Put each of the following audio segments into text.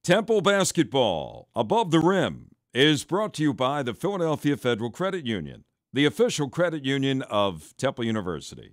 Temple Basketball Above the Rim is brought to you by the Philadelphia Federal Credit Union, the official credit union of Temple University.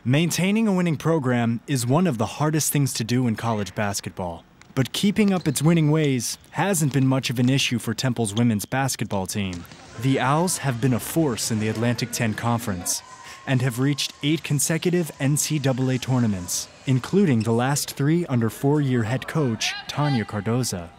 Maintaining a winning program is one of the hardest things to do in college basketball. But keeping up its winning ways hasn't been much of an issue for Temple's women's basketball team. The Owls have been a force in the Atlantic 10 Conference and have reached 8 consecutive NCAA tournaments, including the last 3 under 4-year head coach Tanya Cardoza.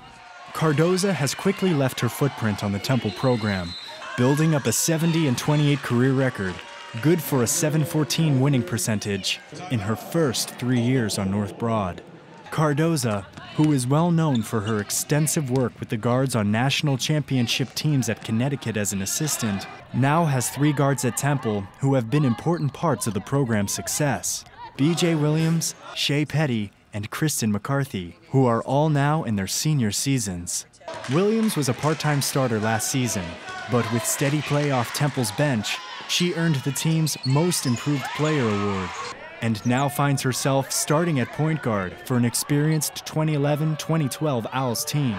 Cardoza has quickly left her footprint on the Temple program, building up a 70-28 career record, good for a .714 winning percentage in her first 3 years on North Broad. Cardoza, who is well known for her extensive work with the guards on national championship teams at Connecticut as an assistant, now has 3 guards at Temple who have been important parts of the program's success: B.J. Williams, Shea Petty, and Kristen McCarthy, who are all now in their senior seasons. Williams was a part-time starter last season, but with steady play off Temple's bench, she earned the team's Most Improved Player award, and now finds herself starting at point guard for an experienced 2011-2012 Owls team.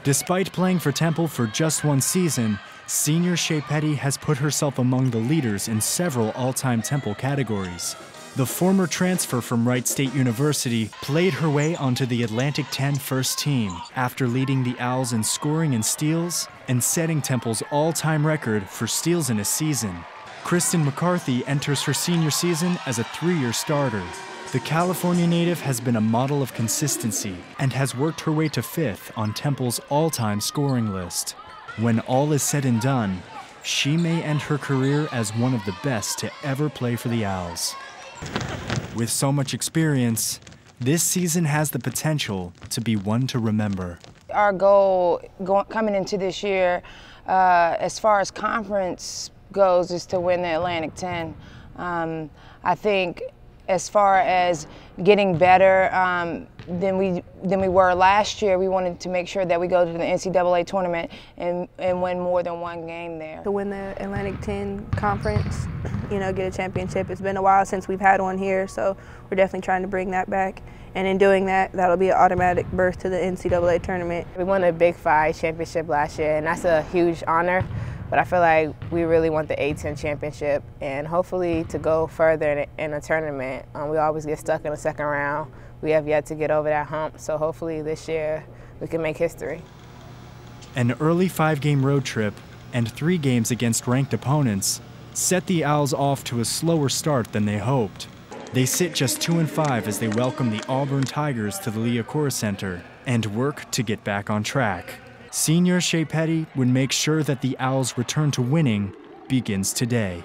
Despite playing for Temple for just 1 season, senior Shea Petty has put herself among the leaders in several all-time Temple categories. The former transfer from Wright State University played her way onto the Atlantic 10 first team after leading the Owls in scoring and steals and setting Temple's all-time record for steals in a season. Kristen McCarthy enters her senior season as a 3-year starter. The California native has been a model of consistency and has worked her way to 5th on Temple's all-time scoring list. When all is said and done, she may end her career as one of the best to ever play for the Owls. With so much experience, this season has the potential to be one to remember. Our goal coming into this year, as far as conference goes, is to win the Atlantic 10. I think as far as getting better than we were last year, we wanted to make sure that we go to the NCAA tournament and win more than 1 game there. To win the Atlantic 10 Conference, get a championship. It's been a while since we've had one here, so we're definitely trying to bring that back. And in doing that, that'll be an automatic berth to the NCAA tournament. We won a Big 5 championship last year, and that's a huge honor. But I feel like we really want the A-10 championship, and hopefully to go further in a tournament. We always get stuck in the second round. We have yet to get over that hump, so hopefully this year we can make history. An early 5-game road trip and 3 games against ranked opponents set the Owls off to a slower start than they hoped. They sit just 2-5 as they welcome the Auburn Tigers to the Liacouras Center and work to get back on track. Senior Shea Petty would make sure that the Owls' return to winning begins today.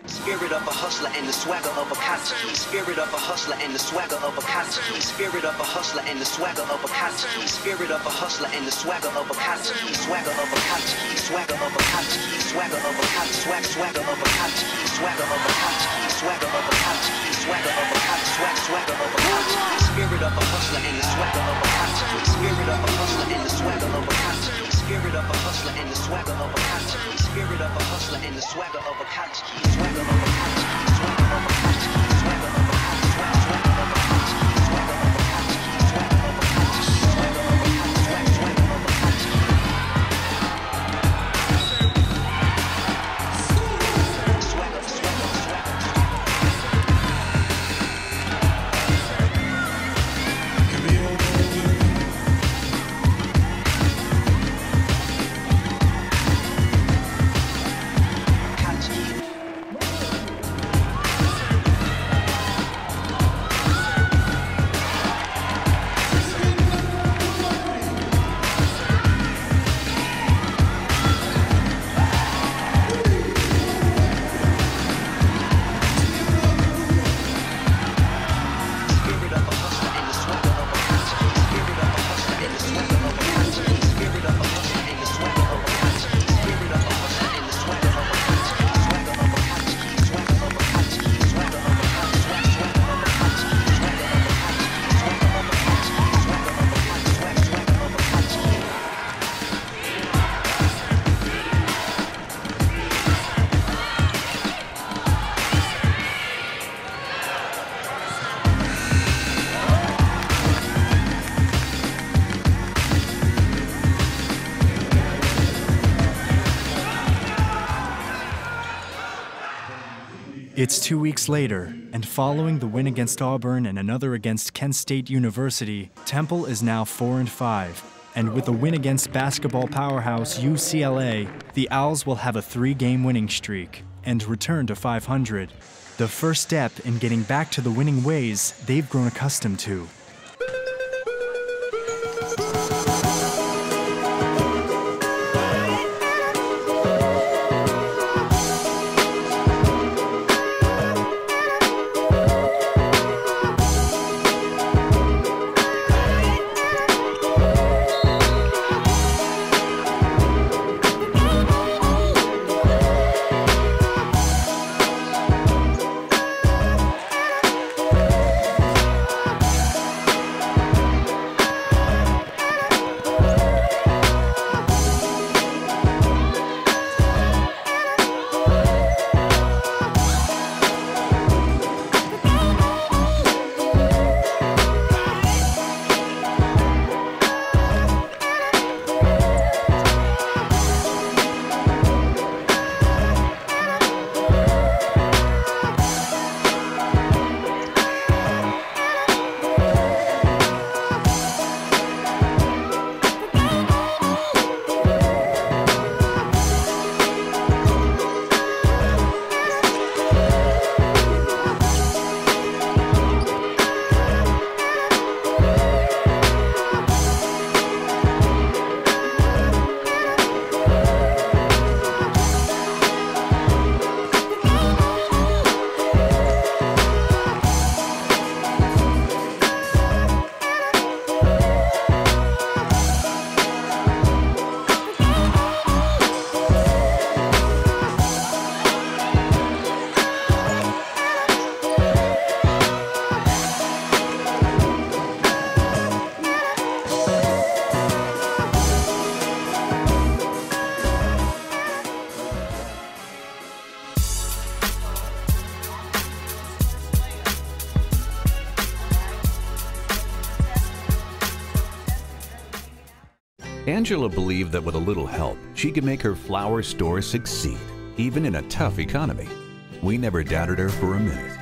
Spirit of a hustler and the swagger of a Katsuki. Spirit of a hustler and the swagger of a Katsuki. Spirit of a hustler and the swagger of a Katsuki. Spirit of a hustler and the swagger of a Katsuki. Swagger of a Katsuki. Swagger of a Katsuki. Swagger of a Katsuki. Swagger of a Katsuki. Swagger of a Katsuki. Swagger of a Katsuki. Swagger of a Katsuki. Swagger of a Katsuki. Spirit of a hustler and the swagger of a Katsuki. Spirit of a hustler and the swagger of a Katsuki. Spirit of a hustler and the swagger of a Katsuki. Spirit of a hustler and the swagger of a Katsuki. Swagger of a Katsuki. Swagger of a Katsuki. Swagger of a Katsuki. Swagger of a Katsuki. Swagger of a Katsuki. Swagger of a Katsuki. Swagger of a Katsuki. Swagger of a Katsuki. It's 2 weeks later, and following the win against Auburn and another against Kent State University, Temple is now 4-5. And with a win against basketball powerhouse UCLA, the Owls will have a 3-game winning streak and return to 500. The first step in getting back to the winning ways they've grown accustomed to. Angela believed that with a little help, she could make her flower store succeed, even in a tough economy. We never doubted her for a minute.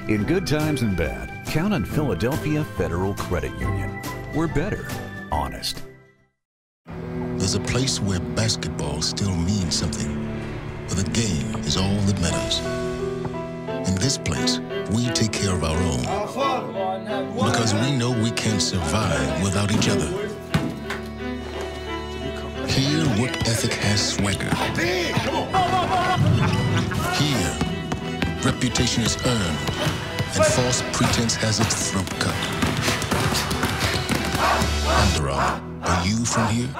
In good times and bad, count on Philadelphia Federal Credit Union. We're better, honest. There's a place where basketball still means something, where the game is all that matters. In this place, we take care of our own, because we know we can't survive without each other. Here, work ethic has swagger. Here, reputation is earned, and false pretense has its throat cut. Under Armour, are you from here?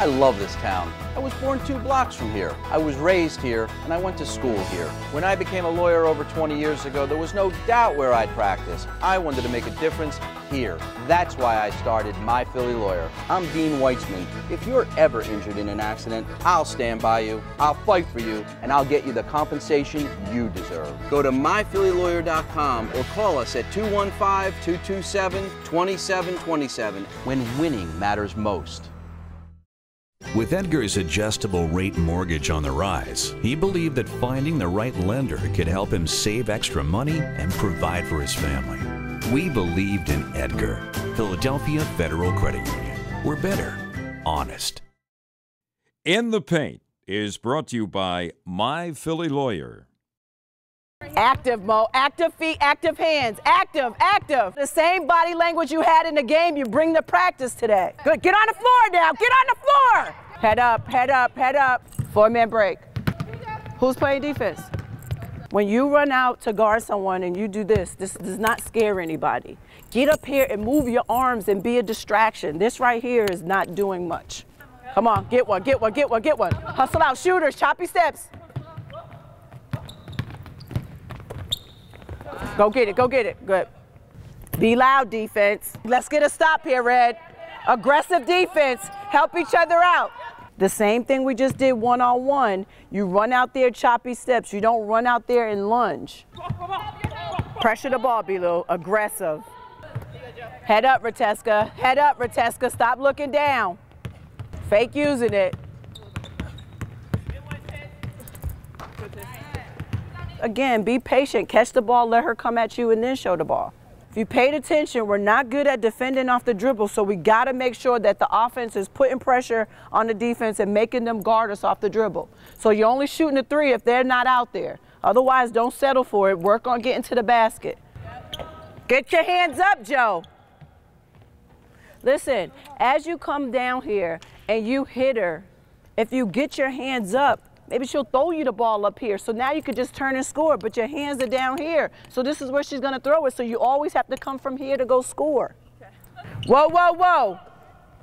I love this town. I was born 2 blocks from here. I was raised here, and I went to school here. When I became a lawyer over 20 years ago, there was no doubt where I'd practice. I wanted to make a difference here. That's why I started My Philly Lawyer. I'm Dean Weitzman. If you're ever injured in an accident, I'll stand by you, I'll fight for you, and I'll get you the compensation you deserve. Go to myphillylawyer.com or call us at 215-227-2727 when winning matters most. With Edgar's adjustable rate mortgage on the rise, he believed that finding the right lender could help him save extra money and provide for his family. We believed in Edgar. Philadelphia Federal Credit Union. We're better, honest. In the Paint is brought to you by My Philly Lawyer. Active, Mo. Active feet, active hands. Active, active. The same body language you had in the game, you bring to practice today. Good. Get on the floor now. Get on the floor. Head up, head up, head up. 4-man break. Who's playing defense? When you run out to guard someone and you do this, this does not scare anybody. Get up here and move your arms and be a distraction. This right here is not doing much. Come on, get one, get one, get one, get one. Hustle out, shooters, choppy steps. Go get it, go get it. Good. Be loud, defense. Let's get a stop here, Red. Aggressive defense. Help each other out. The same thing we just did one-on-one. You run out there choppy steps. You don't run out there and lunge. Pressure the ball, Belu. Aggressive. Head up, Rateska. Head up, Rateska. Stop looking down. Fake using it. Again, be patient. Catch the ball, let her come at you, and then show the ball. If you paid attention, we're not good at defending off the dribble, so we got to make sure that the offense is putting pressure on the defense and making them guard us off the dribble. So you're only shooting a three if they're not out there. Otherwise, don't settle for it. Work on getting to the basket. Get your hands up, Joe. Listen, as you come down here and you hit her, if you get your hands up, maybe she'll throw you the ball up here. So now you could just turn and score, but your hands are down here. So this is where she's going to throw it. So you always have to come from here to go score. Okay. Whoa, whoa, whoa.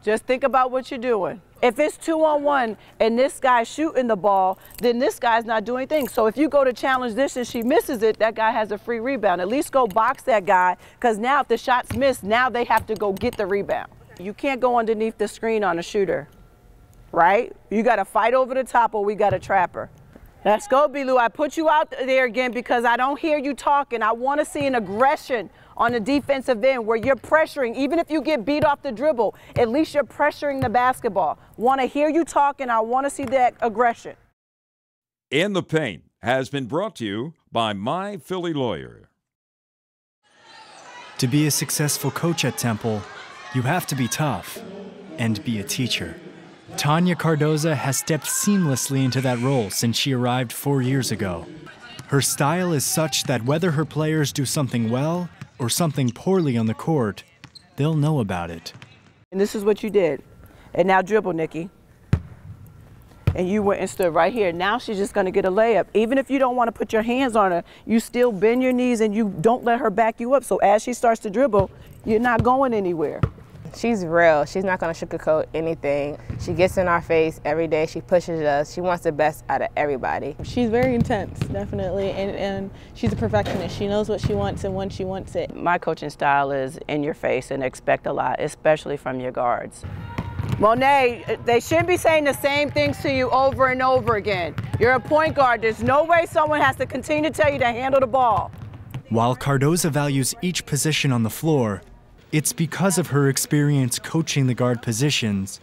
Just think about what you're doing. If it's 2-on-1 and this guy's shooting the ball, then this guy's not doing anything. So if you go to challenge this and she misses it, that guy has a free rebound. At least go box that guy, because now if the shot's missed, now they have to go get the rebound. You can't go underneath the screen on a shooter. Right? You got to fight over the top or we got to trap her. Let's go, Belu. I put you out there again because I don't hear you talking. I want to see an aggression on the defensive end where you're pressuring. Even if you get beat off the dribble, at least you're pressuring the basketball. Want to hear you talking. I want to see that aggression. In the Paint has been brought to you by My Philly Lawyer. To be a successful coach at Temple, you have to be tough and be a teacher. Tanya Cardoza has stepped seamlessly into that role since she arrived 4 years ago. Her style is such that whether her players do something well or something poorly on the court, they'll know about it. And this is what you did. And now dribble, Nikki. And you went and stood right here. Now she's just going to get a layup. Even if you don't want to put your hands on her, you still bend your knees and you don't let her back you up. So as she starts to dribble, you're not going anywhere. She's real. She's not going to sugarcoat anything. She gets in our face every day. She pushes us. She wants the best out of everybody. She's very intense, definitely, and she's a perfectionist. She knows what she wants and when she wants it. My coaching style is in your face and expect a lot, especially from your guards. Monet, they shouldn't be saying the same things to you over and over again. You're a point guard. There's no way someone has to continue to tell you to handle the ball. While Cardoza values each position on the floor, it's because of her experience coaching the guard positions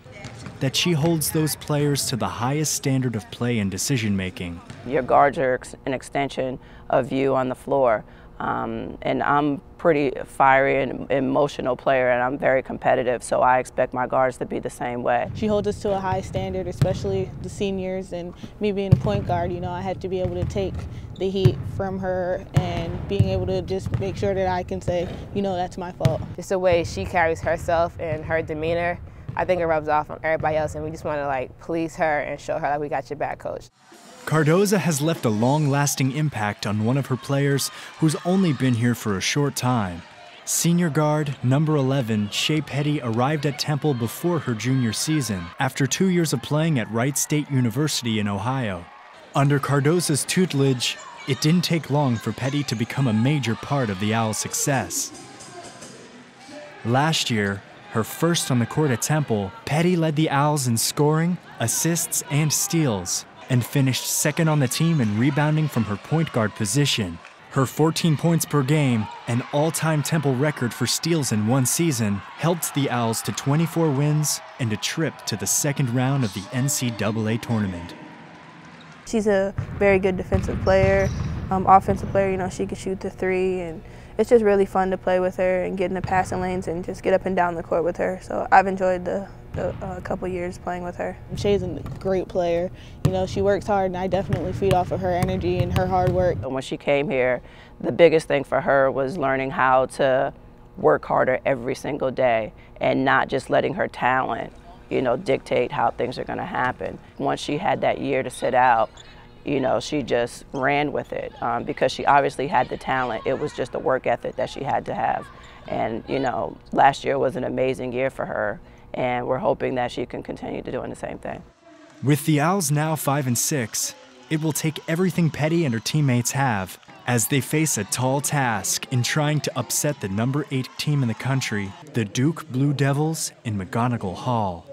that she holds those players to the highest standard of play and decision-making. Your guards are an extension of you on the floor. And I'm pretty fiery and emotional player, and I'm very competitive, so I expect my guards to be the same way. She holds us to a high standard, especially the seniors, and me being a point guard, you know, I had to be able to take the heat from her and being able to just make sure that I can say, you know, that's my fault. Just the way she carries herself and her demeanor, I think it rubs off on everybody else, and we just want to like please her and show her like we got your back, coach. Cardoza has left a long-lasting impact on one of her players who's only been here for a short time. Senior guard number 11, Shea Petty, arrived at Temple before her junior season, after 2 years of playing at Wright State University in Ohio. Under Cardoza's tutelage, it didn't take long for Petty to become a major part of the Owls' success. Last year, her first on the court at Temple, Petty led the Owls in scoring, assists, and steals, and finished second on the team in rebounding from her point guard position. Her 14 points per game, an all-time Temple record for steals in one season, helped the Owls to 24 wins and a trip to the second round of the NCAA tournament. She's a very good defensive player, offensive player. You know, she can shoot the three, and it's just really fun to play with her and get in the passing lanes and just get up and down the court with her. So I've enjoyed the couple years playing with her. She's a great player. You know, she works hard, and I definitely feed off of her energy and her hard work. When she came here, the biggest thing for her was learning how to work harder every single day and not just letting her talent, you know, dictate how things are going to happen. Once she had that year to sit out, you know, she just ran with it because she obviously had the talent. It was just a work ethic that she had to have. And, you know, last year was an amazing year for her, and we're hoping that she can continue to doing the same thing. With the Owls now 5-6, it will take everything Petty and her teammates have as they face a tall task in trying to upset the number 8 team in the country, the Duke Blue Devils in McGonigal Hall.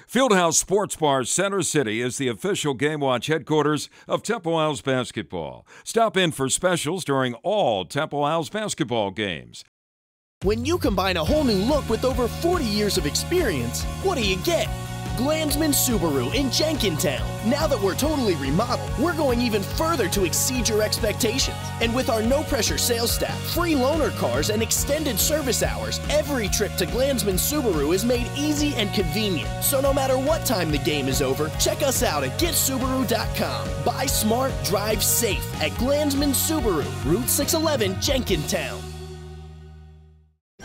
Fieldhouse Sports Bar Center City is the official Game Watch headquarters of Temple Owls basketball. Stop in for specials during all Temple Owls basketball games. When you combine a whole new look with over 40 years of experience, what do you get? Glanzman Subaru in Jenkintown. Now that we're totally remodeled, we're going even further to exceed your expectations. And with our no-pressure sales staff, free loaner cars, and extended service hours, every trip to Glanzman Subaru is made easy and convenient. So no matter what time the game is over, check us out at GetSubaru.com. Buy smart, drive safe at Glanzman Subaru, Route 611, Jenkintown.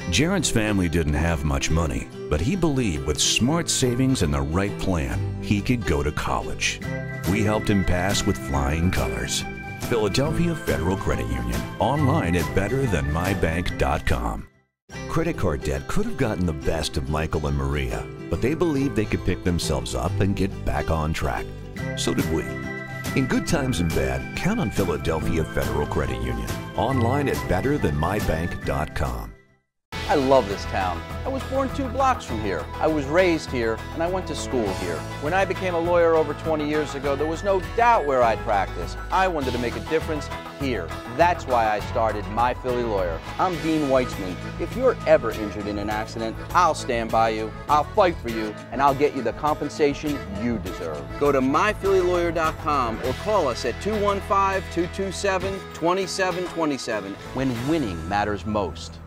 Jared's family didn't have much money, but he believed with smart savings and the right plan, he could go to college. We helped him pass with flying colors. Philadelphia Federal Credit Union, online at betterthanmybank.com. Credit card debt could have gotten the best of Michael and Maria, but they believed they could pick themselves up and get back on track. So did we. In good times and bad, count on Philadelphia Federal Credit Union, online at betterthanmybank.com. I love this town. I was born 2 blocks from here. I was raised here, and I went to school here. When I became a lawyer over 20 years ago, there was no doubt where I'd practice. I wanted to make a difference here. That's why I started My Philly Lawyer. I'm Dean Weitzman. If you're ever injured in an accident, I'll stand by you, I'll fight for you, and I'll get you the compensation you deserve. Go to myphillylawyer.com or call us at 215-227-2727 when winning matters most.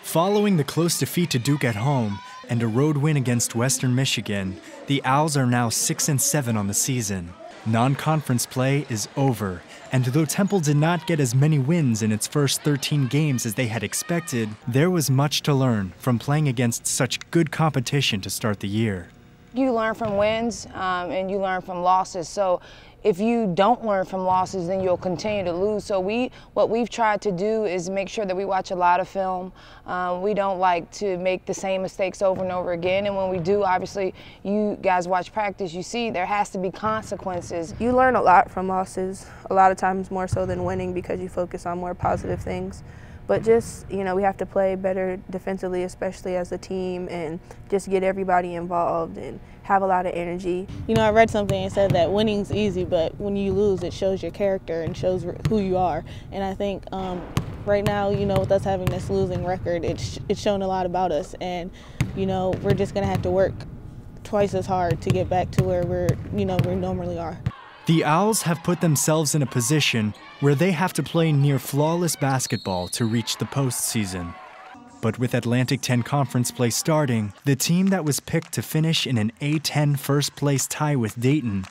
Following the close defeat to Duke at home and a road win against Western Michigan, the Owls are now 6-7 on the season. Non-conference play is over, and though Temple did not get as many wins in its first 13 games as they had expected, there was much to learn from playing against such good competition to start the year. You learn from wins and you learn from losses. So if you don't learn from losses, then you'll continue to lose. So what we've tried to do is make sure that we watch a lot of film. We don't like to make the same mistakes over and over again. And when we do, obviously, you guys watch practice, you see there has to be consequences. You learn a lot from losses, a lot of times more so than winning because you focus on more positive things. But just, you know, we have to play better defensively, especially as a team, and just get everybody involved and have a lot of energy. You know, I read something and said that winning's easy, but when you lose, it shows your character and shows who you are. And I think right now, you know, with us having this losing record, it's shown a lot about us. And, you know, we're just going to have to work twice as hard to get back to where we normally are. The Owls have put themselves in a position where they have to play near flawless basketball to reach the postseason. But with Atlantic 10 conference play starting, the team that was picked to finish in an A10 first place tie with Dayton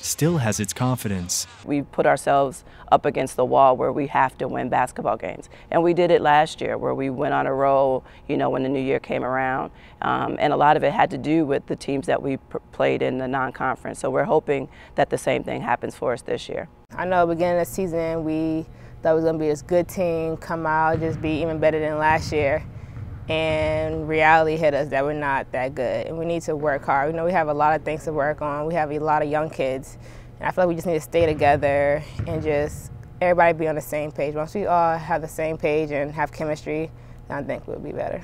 still has its confidence. We put ourselves up against the wall where we have to win basketball games. And we did it last year where we went on a roll, you know, when the new year came around. And a lot of it had to do with the teams that we played in the non-conference. So we're hoping that the same thing happens for us this year. I know at the beginning of the season we thought it was going to be this good team, come out, just be even better than last year. And reality hit us that we're not that good, and we need to work hard. We know we have a lot of things to work on. We have a lot of young kids, and I feel like we just need to stay together and just everybody be on the same page. Once we all have the same page and have chemistry, then I think we'll be better.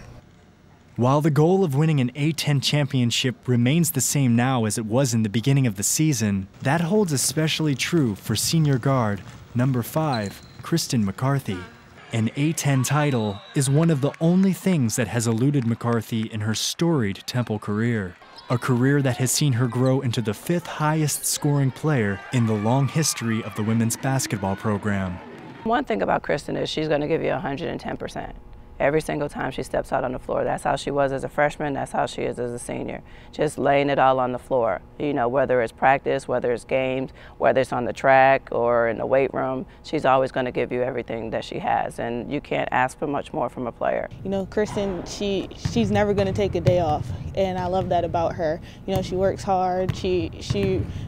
While the goal of winning an A-10 championship remains the same now as it was in the beginning of the season, that holds especially true for senior guard number 5, Kristen McCarthy. An A-10 title is one of the only things that has eluded McCarthy in her storied Temple career. A career that has seen her grow into the 5th highest scoring player in the long history of the women's basketball program. One thing about Kristen is she's going to give you 110%. Every single time she steps out on the floor. That's how she was as a freshman, that's how she is as a senior. Just laying it all on the floor. You know, whether it's practice, whether it's games, whether it's on the track or in the weight room, she's always going to give you everything that she has, and you can't ask for much more from a player. You know, Kristen, she's never going to take a day off, and I love that about her. You know, she works hard, she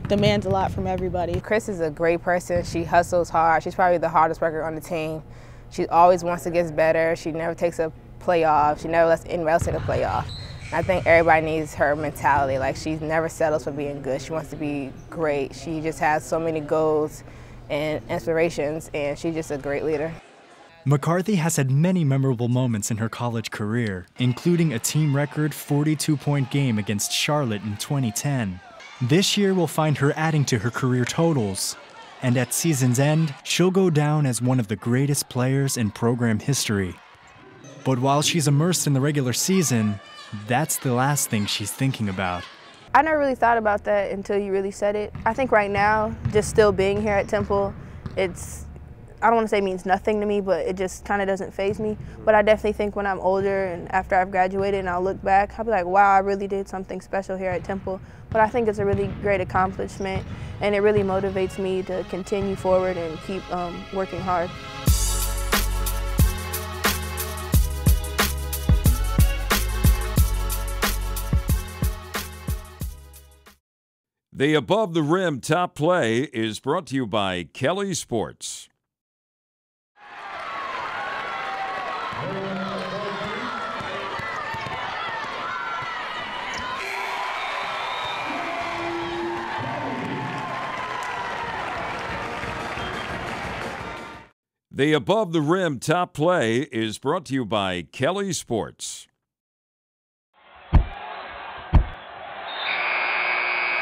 demands a lot from everybody. Chris is a great person. She hustles hard. She's probably the hardest worker on the team. She always wants to get better. She never takes a playoff. She never lets anyone else take a playoff. I think everybody needs her mentality. Like, she never settles for being good. She wants to be great. She just has so many goals and inspirations, and she's just a great leader. McCarthy has had many memorable moments in her college career, including a team record 42-point game against Charlotte in 2010. This year will find her adding to her career totals. And at season's end, she'll go down as one of the greatest players in program history. But while she's immersed in the regular season, that's the last thing she's thinking about. I never really thought about that until you really said it. I think right now, just still being here at Temple, I don't want to say it means nothing to me, but it just kind of doesn't faze me. But I definitely think when I'm older and after I've graduated and I'll look back, I'll be like, wow, I really did something special here at Temple. But I think it's a really great accomplishment, and it really motivates me to continue forward and keep working hard. The Above the Rim Top Play is brought to you by Kelly Sports. The Above the Rim Top Play is brought to you by Kelly Sports.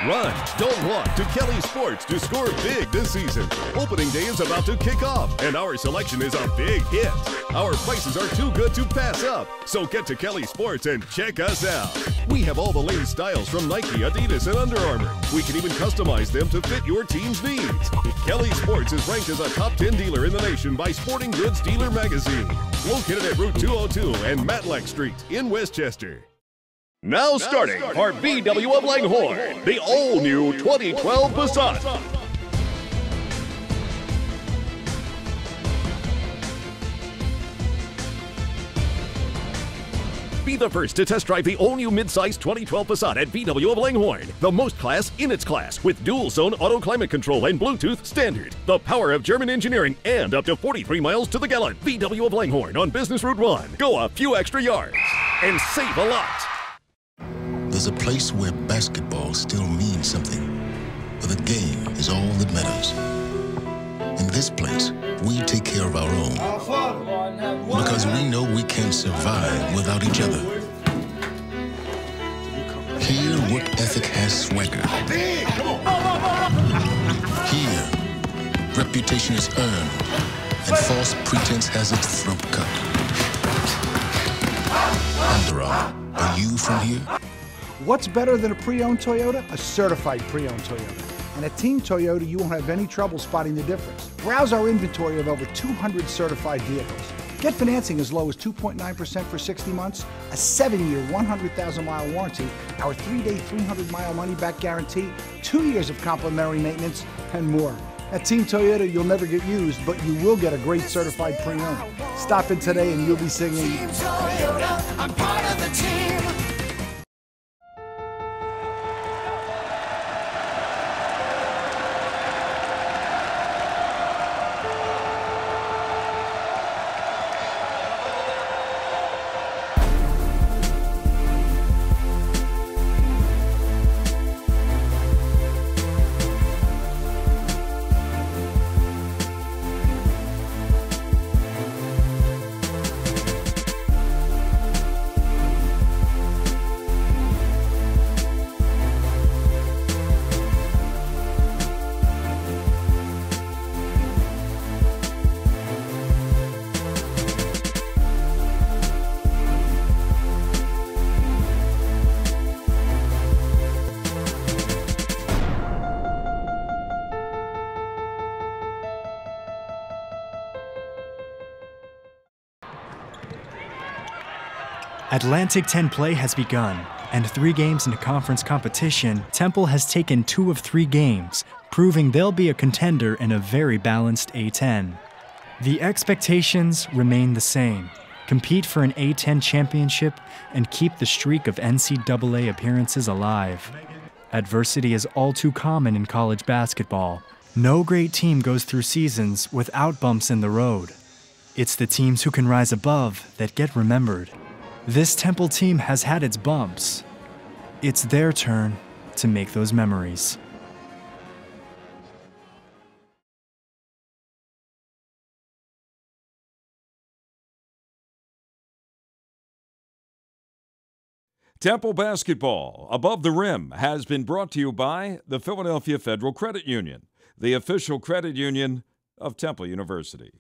Run, don't walk to Kelly Sports to score big this season. Opening day is about to kick off, and our selection is a big hit. Our prices are too good to pass up, so get to Kelly Sports and check us out. We have all the latest styles from Nike, Adidas, and Under Armour. We can even customize them to fit your team's needs. Kelly Sports is ranked as a top 10 dealer in the nation by Sporting Goods Dealer Magazine. Located at Route 202 and Matlack Street in Westchester. Now starting for VW of Langhorne, the all-new 2012 Passat. Be the first to test drive the all-new mid-size 2012 Passat at VW of Langhorne. The most class in its class with dual-zone auto climate control and Bluetooth standard. The power of German engineering and up to 43 miles to the gallon. VW of Langhorne on Business Route 1. Go a few extra yards and save a lot. There's a place where basketball still means something, where the game is all that matters. In this place, we take care of our own, because we know we can't survive without each other. Here, work ethic has swagger. Here, reputation is earned, and false pretense has its throat cut. Under Armour, are you from here? What's better than a pre-owned Toyota? A certified pre-owned Toyota. And at Team Toyota, you won't have any trouble spotting the difference. Browse our inventory of over 200 certified vehicles. Get financing as low as 2.9% for 60 months, a 7-year, 100,000-mile warranty, our 3-day, 300-mile money-back guarantee, 2 years of complimentary maintenance, and more. At Team Toyota, you'll never get used, but you will get a great certified pre-owned. Stop in today and you'll be singing, Team Toyota, I'm part of the team. Atlantic 10 play has begun, and 3 games into conference competition, Temple has taken 2 of 3 games, proving they'll be a contender in a very balanced A10. The expectations remain the same. Compete for an A10 championship and keep the streak of NCAA appearances alive. Adversity is all too common in college basketball. No great team goes through seasons without bumps in the road. It's the teams who can rise above that get remembered. This Temple team has had its bumps. It's their turn to make those memories. Temple basketball above the rim has been brought to you by the Philadelphia Federal Credit Union, the official credit union of Temple University.